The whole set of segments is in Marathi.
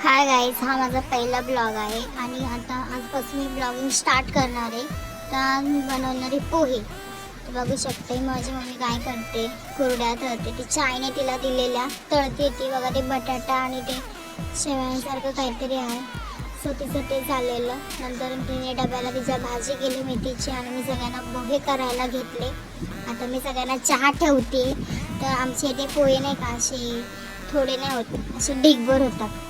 हाय गाईज, हा माझा पहिला ब्लॉग आहे आणि आता आजपासून मी ब्लॉगिंग स्टार्ट करणार आहे. तर मी बनवणार आहे पोहे. तर बघू शकते माझी मम्मी काय करते, कुरड्या तळते. तिच्या आईने तिला दिलेल्या तळते ती बघा. ते बटाटा आणि ते शेवयांसारखं काहीतरी आहे. सो तिचं ते झालेलं. नंतर तिने डब्याला तिच्या भाजी केली मेथीची आणि मी सगळ्यांना पोहे करायला घेतले. आता मी सगळ्यांना चहा ठेवते. तर आमचे ते पोहे नाही का असे थोडे नाही होत, असे ढिगभर होतात.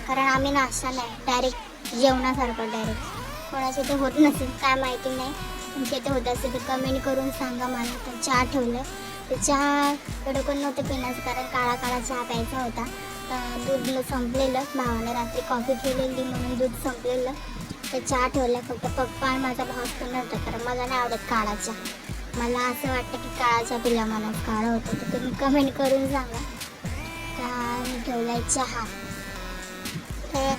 कारण आम्ही नाश्ता नाही, डायरेक्ट जेवणासारखं डायरेक्ट. कोणाचे ते होत नसेल काय माहिती नाही, तुमच्या ते होत असेल तर कमेंट करून सांगा मला. तर चहा ठेवलं. तर चहा एवढं कोण नव्हतं पिण्याचं, कारण काळा काळा चहा प्यायचा होता. तर दूध संपलेलं, भावाने रात्री कॉफी केलेली म्हणून दूध संपलेलं. तर चहा ठेवला. फक्त पप्पा आणि माझा भाव पण नव्हता, कारण मला नाही आवडत काळा चहा. मला असं वाटतं की काळा चहा पिला मला काळा होतं. तर तुम्ही कमेंट करून सांगा. तर मी ठेवला आहे चहा. तर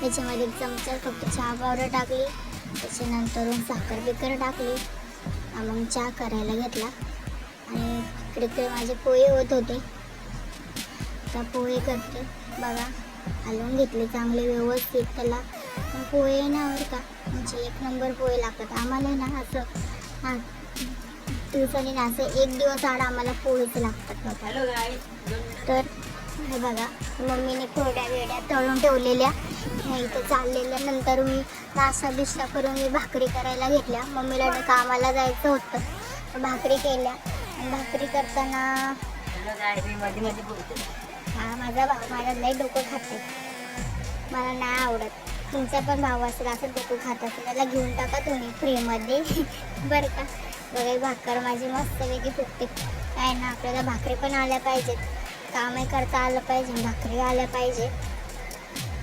त्याच्यामध्ये चमचा फक्त चहा पावडर टाकली, त्याच्यानंतर साखर बिकर टाकली. मग चहा करायला घेतला आणि इकडे माझे पोहे होत होते. तर पोहे करते बघा, हलवून घेतले चांगले व्यवस्थित. त्याला पोहे ना बरं का, म्हणजे एक नंबर पोहे लागतात आम्हाला ना. असं दिवसाने ना असं एक दिवस आड आम्हाला पोहेच लागतात बघा. तर हे बघा, मम्मीने कोरड्या वेड्या तळून ठेवलेल्या ह्या इथं चाललेल्या. नंतर मी नाश्ता बिस्टा करून मी भाकरी करायला घेतल्या. मम्मीला कामाला जायचं होतं, तर भाकरी केल्या. आणि भाकरी करताना हा माझा भाऊ माझ्या लई डोकं खाते, मला नाही आवडत. तुमचा पण भाऊ असेल असं डोकं खात असेल, त्याला घेऊन टाका तुम्ही फ्रीमध्ये बरं का. बघा भाकर माझी मस्तपैकी फुटते. काय ना, आपल्याला भाकरी पण आल्या पाहिजेत, कामही करता आलं पाहिजे, भाकरी आल्या पाहिजे.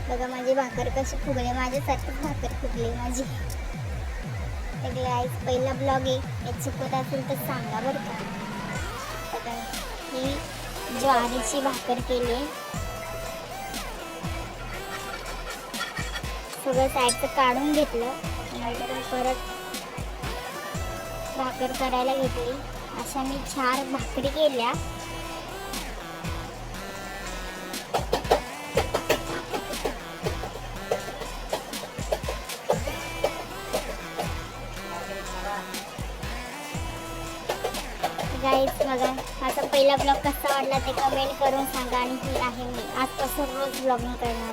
बघा माझी भाकर कशी फुगली, माझ्यासारखीच भाकर फुगली माझी. सगळे आईच पहिला ब्लॉग आहे, हे चुकत असेल तर सांगा बरं का. बघा ही ज्वारीची भाकर केली आहे. सगळं साईडचं काढून घेतलं, नंतर परत भाकर करायला घेतली. अशा मी 4 भाकरी केल्या. गाईज बघा, माझा पहिला ब्लॉग कसा वाटला ते कमेंट करून सांगा. आणि ही आहे मी आजपासून रोज ब्लॉगिंग करणार.